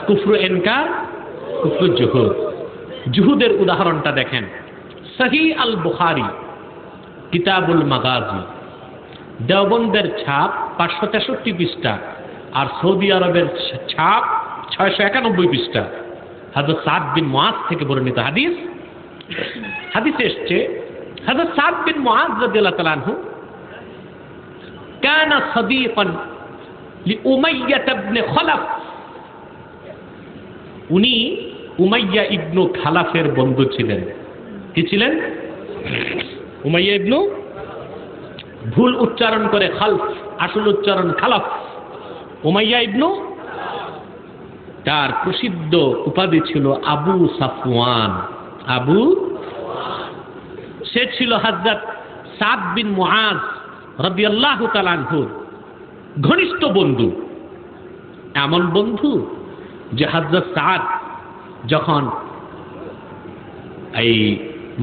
কুফরু incur, কুফরু জুহুদ। জুহুদের উদাহরণটা দেখেন, সহিহ আল বুখারী কিতাবুল Maghazi, দেওবন্দের ছাপ 563 পৃষ্ঠা, আর সৌদি আরবের ছাপ 691 পৃষ্ঠা। হযরত সাদ বিন মুআজ থেকে বর্ণিত হাদিস। হাদিসে এসেছে হযরত সাদ বিন মুআজ রাদিয়াল্লাহু তাআলা আনহু কানা সাদীকান লিউমাইয়া ইবনে খালাফ, উনি উমাইয়া ইবনু খালাফের বন্ধু ছিলেন। কি ছিলেন? উমাইয়া ইবনু, ভুল উচ্চারণ করে খালফ, আসল উচ্চারণ খালাফ। উমাইয়া ইবনু, তার প্রসিদ্ধ উপাধি ছিল আবু সাফওয়ান। আবু, সে ছিল হযরত সাদ বিন মুআজ রাদিয়াল্লাহু তাআলা আনহুর ঘনিষ্ঠ বন্ধু। এমন বন্ধু যে হযরত সাদ যখন এই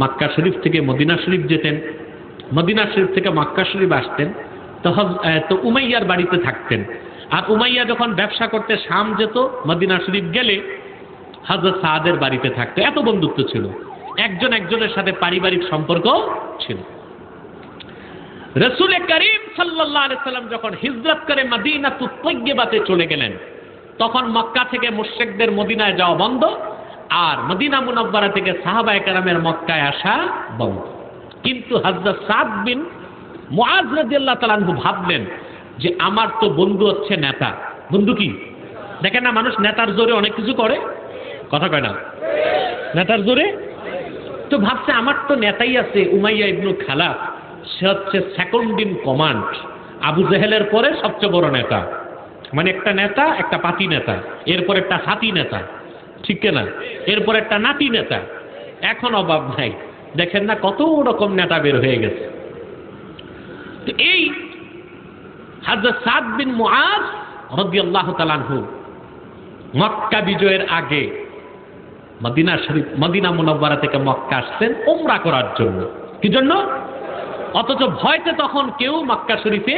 মক্কা শরীফ থেকে মদিনা শরীফ যেতেন, মদিনা শরীফ থেকে মক্কা শরীফ আসতেন, তো উমাইয়ার বাড়িতে থাকতেন। আর উমাইয়া যখন ব্যবসা করতে শাম যেত, মদিনা শরীফ গেলে হযরত সাদের বাড়িতে থাকতো। এত বন্ধুত্ব ছিল, একজন একজনের সাথে পারিবারিক সম্পর্ক ছিল। রাসূল করিম সাল্লাল্লাহু আলাইহি সাল্লাম যখন হিজরত করে মদিনাতুত তয়্যিবাতে চলে গেলেন, তখন মক্কা থেকে মুশরিকদের মদিনায় যাওয়া বন্ধ, আর মদিনা মুনাওয়ারা থেকে সাহাবায়ে কেরামের মক্কায় আসা বন্ধ। কিন্তু হযরত সাদ বিন মুআজ রাদিয়াল্লাহু তাআলা আনহু ভাবলেন যে আমার তো বন্ধু হচ্ছে নেতা। বন্ধু কি দেখেন না, মানুষ নেতার জোরে অনেক কিছু করে, কথা কয় না, নেতার জোরে। তো ভাবছে আমার তো নেতাই আছে উমাইয়া ইবনু খালাফ, সে হচ্ছে সেকেন্ড ইন কমান্ড, আবু জেহেলের পরে সবচেয়ে বড় নেতা, মানে একটা নেতা, একটা পাতি নেতা, এরপর একটা হাতি নেতা, ঠিক না, এরপর একটা নাতি নেতা, এখন অভাব নাই। দেখেন না কত রকম নেতা বের হয়ে গেছে। তো এই হযরত সাদ বিন মুআজ রাদিয়াল্লাহু তাআলা আনহু মক্কা বিজয়ের আগে মদিনা শরীফ, মদিনা মুনাওয়ারা থেকে মক্কা আসছেন উমরা করার জন্য। কি জন্য? অথচ ভয়তে তখন কেউ মক্কা শরীফে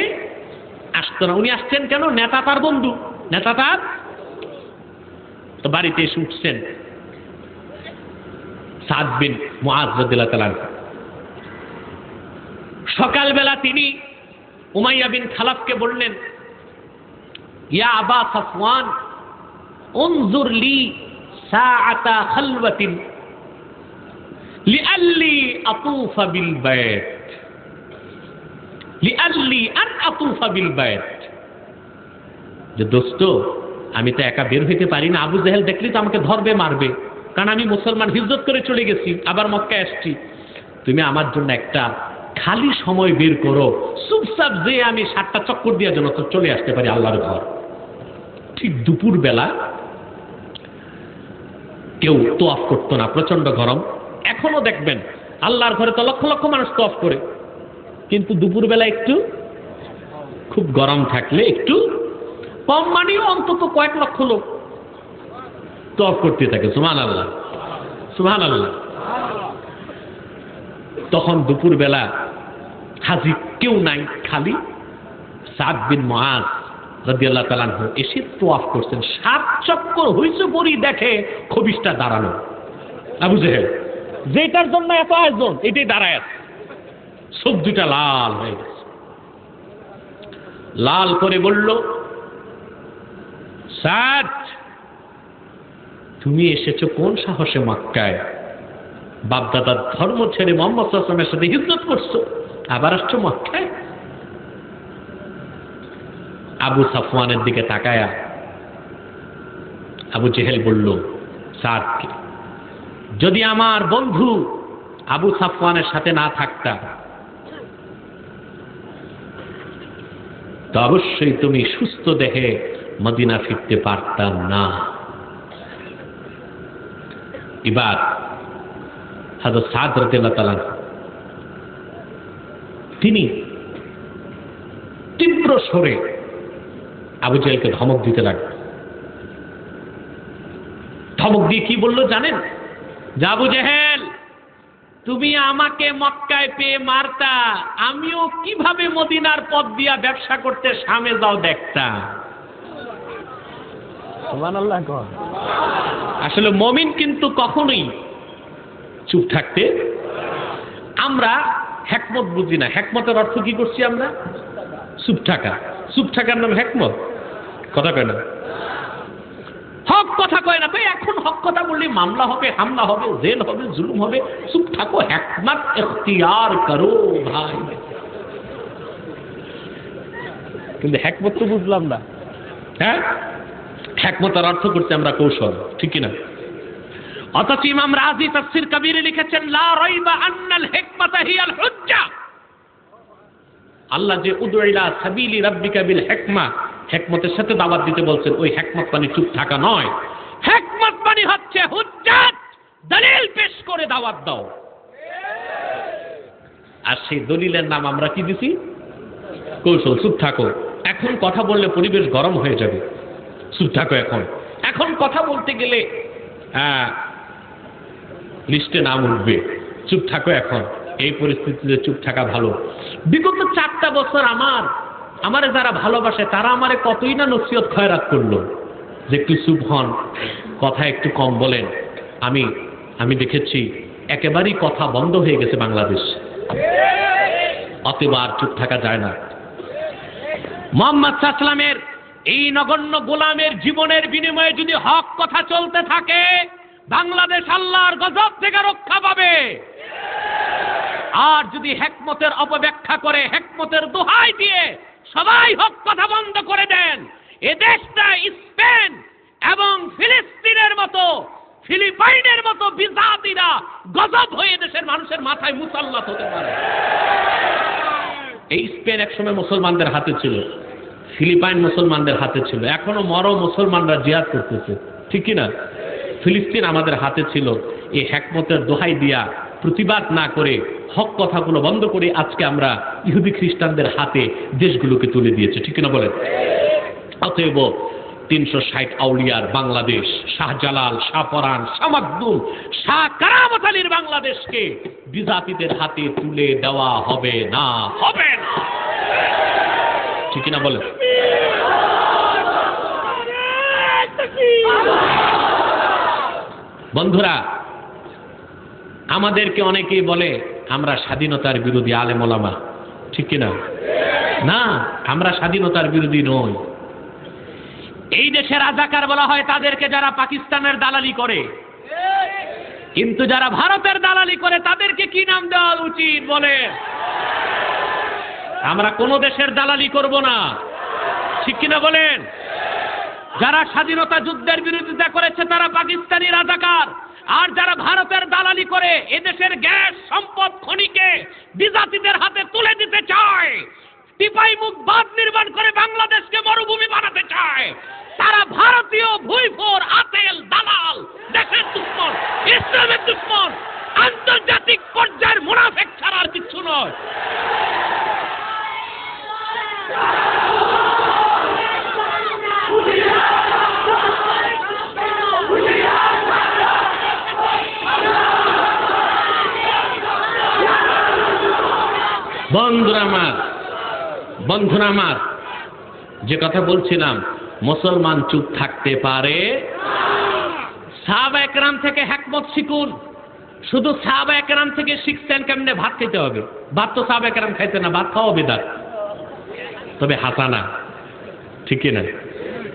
আসতো না। উনি আসছেন কেন? নেতা তার বন্ধু, নেতা তার। তো বাড়িতে এসে উঠছেন সাদ বিন মুআজ রাদিয়াল্লাহু তাআলা। সকালবেলা তিনি উমাইয়া বিন খালাফকে বললেন, ইয়া আবা সাফওয়ান উনজুর লি সাআতা খালওয়াতিন লিআল্লি আতুফা বিল বাইত, লিআল্লি আন আতুফা বিল বাইত। যে দোস্ত, আমি তো একা বের হইতে পারি না, আবু জেহেল দেখলি তো আমাকে ধরবে, মারবে, কারণ আমি মুসলমান, হিজরত করে চলে গেছি, আবার মক্কায় আসছি। তুমি আমার জন্য একটা খালি সময় বের করো, চুপচাপ যে আমি 7টা চক্কর দিয়ে যেন তো চলে আসতে পারি আল্লাহর ঘর। ঠিক দুপুর বেলা কেউ তোয়াফ করতো না, প্রচন্ড গরম। এখনো দেখবেন আল্লাহর ঘরে তো লক্ষ লক্ষ মানুষ তোয়াফ করে, কিন্তু দুপুর বেলা একটু খুব গরম থাকলে একটু কম, মানেও অন্তত কয়েক লক্ষ লোক তোয়াফ করতে থাকে। সুবহানাল্লাহ, সুবহানাল্লাহ। তখন দুপুর বেলা হাজি কেউ নাই, খালি সাদ বিন মুআজ রাদিয়াল্লাহু তাআলা আনহু এসে তোয়াফ করছেন। 7 চক্কর হইছে পরি দেখে খবিসটা দাঁড়ানো, আবু জেহেল যেটার জন্য এত আয়োজন এটাই দাঁড়ায় আছে, চোখ দুটা লাল হয়ে গেছে। লাল করে বলল, সাদ, তুমি এসেছো কোন সাহসে মক্কায়? বাপদাদার ধর্ম ছেড়ে মুহাম্মদ সাল্লাল্লাহু আলাইহি ওয়াসাল্লামের সাথে হিজরত করছো, আবার আসছো মক্কায়? আবু সাফওয়ানের দিকে তাকায়া আবু জেহেল বলল, সাদকে, যদি আমার বন্ধু আবু সাফওয়ানের সাথে না থাকতা তো অবশ্যই তুমি সুস্থ দেহে মদিনা ফিরতে পারতাম না। এবার হযরত সাদ রাদিয়াল্লাহু তাআলা তিনি তীব্র স্বরে আবু জেহেলকে ধমক দিতে লাগলেন। ধমক দিয়ে কি বলল জানেন? যে আবু জেহেল, তুমি আমাকে মক্কায় পেয়ে মারতা, আমিও কিভাবে মদিনার পথ দিয়া ব্যবসা করতে শামে যাও দেখতাম। সুবহানাল্লাহ কর। আসলে মুমিন কিন্তু কখনোই চুপ থাকতে, আমরা হিকমত বুঝি না। হিকমতের অর্থ কি করছি আমরা? চুপ থাকা। চুপ থাকার নাম হিকমত? কথা কয় না, হক কথা কয় না। ভাই এখন হক কথা বললে মামলা হবে, হামলা হবে, জেল হবে, জুলুম হবে। চুপ থাকো, হিকমত ইখতিয়ার করো ভাই। কিন্তু হিকমত তো বুঝলাম না। হ্যাঁ, হিকমতের অর্থ করতে আমরা কৌশল, ঠিক না? অথচ ইমাম রাজি তাফসীর কবীরে লিখেছেন, লা রাইবা আন্নাল হিকমাতা হিয়াল হুজ্জা। আল্লাহ যে উদু ইলা সাবিলি রাব্বিকা বিল হিকমা, হিকমতের সাথে দাওয়াত দিতে বলছেন, ওই হিকমত মানে চুপ থাকা নয়। হিকমত মানে হচ্ছে হুজ্জাত, দলিল পেশ করে দাওয়াত দাও। আর সেই দলিলের নাম আমরা কি দিছি? কৌশল। চুপ থাকো, এখন কথা বললে পরিবেশ গরম হয়ে যাবে, চুপ থাকো। এখন কথা বলতে গেলে লিস্টে নাম উঠবে, চুপ থাকো। এখন এই পরিস্থিতিতে চুপ থাকা ভালো। বিগত 4টা বছর আমারে যারা ভালোবাসে তারা আমারে কতই না নসিহত খয়রাত করলো যে একটু চুপ হন, কথা একটু কম বলেন। আমি দেখেছি একেবারেই কথা বন্ধ হয়ে গেছে বাংলাদেশ। অতএব আর চুপ থাকা যায় না। মুহাম্মদ সাল্লাল্লাহু আলাইহি ওয়াসাল্লামের এই নগণ্য গোলামের জীবনের বিনিময়ে যদি হক কথা চলতে থাকে, বাংলাদেশ আল্লাহর গজব থেকে রক্ষা পাবে। আর যদি হিকমতের অপব্যাখ্যা করে, হিকমতের দোহাই দিয়ে সবাই হক কথা বন্ধ করে দেন, এ দেশটা স্পেন এবং ফিলিস্তিনের মতো, ফিলিপাইনের মতো বিজাতিরা গজব হয়ে দেশের মানুষের মাথায় মুসাল্লাত হতে পারে। এই স্পেন একসময় মুসলমানদের হাতে ছিল, ফিলিপাইন মুসলমানদের হাতে ছিল, এখনো মুসলমানরা জিহাদ করতেছে, ঠিক কি না? ফিলিস্তিন আমাদের হাতে ছিল। এই হিকমতের দোহাই দিয়া প্রতিবাদ না করে, হক কথাগুলো বন্ধ করে আজকে আমরা ইহুদি খ্রিস্টানদের হাতে দেশগুলোকে তুলে দিয়েছে, ঠিক না বলেন? অতএব 360 আউলিয়ার বাংলাদেশ, শাহজালাল, শাহপরান, শামাদ্দুল, শাহ কারামত আলীর বাংলাদেশকে বিজাতিদের হাতে তুলে দেওয়া হবে না, হবে না, ঠিক না বলেন? বন্ধুরা, আমাদেরকে অনেকেই বলে আমরা স্বাধীনতার বিরোধী আলেম ওলামা, ঠিক কিনা? না, আমরা স্বাধীনতার বিরোধী নই। এই দেশে রাজাকার বলা হয় তাদেরকে যারা পাকিস্তানের দালালি করে, কিন্তু যারা ভারতের দালালি করে তাদেরকে কি নাম দেওয়া উচিত বলে? আমরা কোন দেশের দালালি করব না, ঠিক কিনা বলেন? যারা স্বাধীনতা যুদ্ধের বিরোধিতা করেছে তারা পাকিস্তানি রাজাকার, আর যারা ভারতের দালালি করে এদেশের গ্যাস সম্পদ খনিকে বিজাতিদের হাতে তুলে দিতে চায়, টিপাই মুখ বাঁধ নির্মাণ করে বাংলাদেশকে মরুভূমি বানাতে চায়, তারা ভারতীয় ভুইফোর, আতেল, দালাল, দেশের দুশ্মন, ইসলামের দুশ্মন, আন্তর্জাতিক পর্যায়ের মুনাফিক ছাড়া আর কিছু নয়। বন্ধুরা আমার, যে কথা বলছিলাম, মুসলমান চুপ থাকতে পারে? সাহাবা একরাম থেকে হিকমত শিখুন। শুধু সাহাবা একরাম থেকে শিখছেন কেমনে ভাত খেতে হবে। ভাত তো সাহাবা একরাম খাইতে না, ভাত খাওয়া বিদাত, তবে হাসানা, ঠিক না?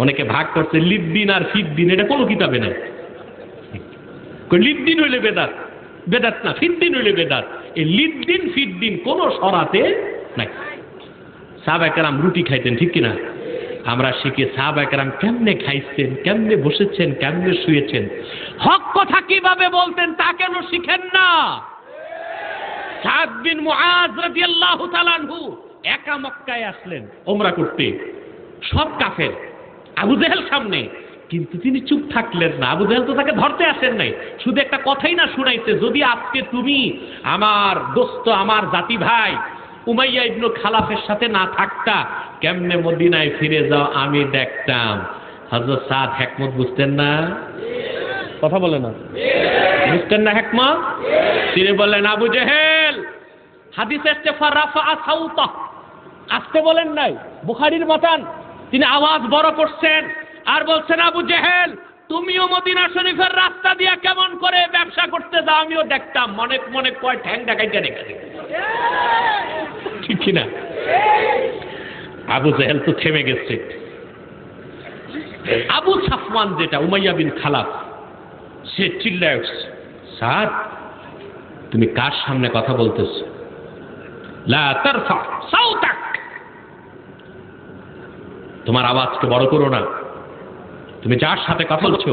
অনেকে ভাগ করছে লিদ্দিন আর ফিদ্দিন, এটা কোনো কিতাবে নাই। লিদ্দিন হইলে বেদাত, বেদাত না, ফিদ্দিন হইলে বেদাত। এই লিদ্দিন ফিদ্দিন কোন শরাতে নাই। সাহাবা কেরাম রুটি খাইতেন, ঠিক কিনা? আমরা শিখি সাহাবা কেরাম কেমনে খাইছেন, কেমনে বসেছেন, কেমনে শুয়েছেন, হক কথা কিভাবে বলতেন তা কেন শিখেন না? সাদ বিন মুআজ রাদিয়াল্লাহু তাআলা আনহু একা মক্কায় আসলেন ওমরা করতে, সব কাফের, আবু জেহেল সামনে, কিন্তু তিনি চুপ থাকলেন না। আবু জেহেল তো তাকে ধরতে আসেন নাই, শুধু একটা কথাই না শুনাইছে, যদি আজকে তুমি আমার দোস্ত, আমার জাতি ভাই উমাইয়া ইবনে খালাফের সাথে না থাকতা, কেমনে মদিনায় ফিরে যাও আমি দেখতাম। হযরত সাদ হিকমত বুঝতেন না? কথা বলে না, বুঝতেন না হিকমত? তিনি বললেন, আবু জেহেল, হাদিসে আসছে ফারাফা সাউতা, আসতে বলেন নাই, বুখারীর মতান, তিনি আওয়াজ বড় করছেন আর বলছেন আবু জেহেল তুমিও মদিনা শরীফের রাস্তা দিয়া কেমন করে ব্যবসা করতে যাও আমিও দেখতাম, মনে মনে কয় ঠ্যাং দেখাইতে রেখে ঠিক কিনা? আবু জেহেল তো থেমে গেছে। আবু সাফওয়ান যেটা উমাইয়া বিন খালাফ, সে চিল্লায় উঠছে, স্যার তুমি কার সামনে কথা বলতেছো? লা তারফা সাউতাক, তোমার আওয়াজকে বড় করো না, তুমি যার সাথে কথা বলছো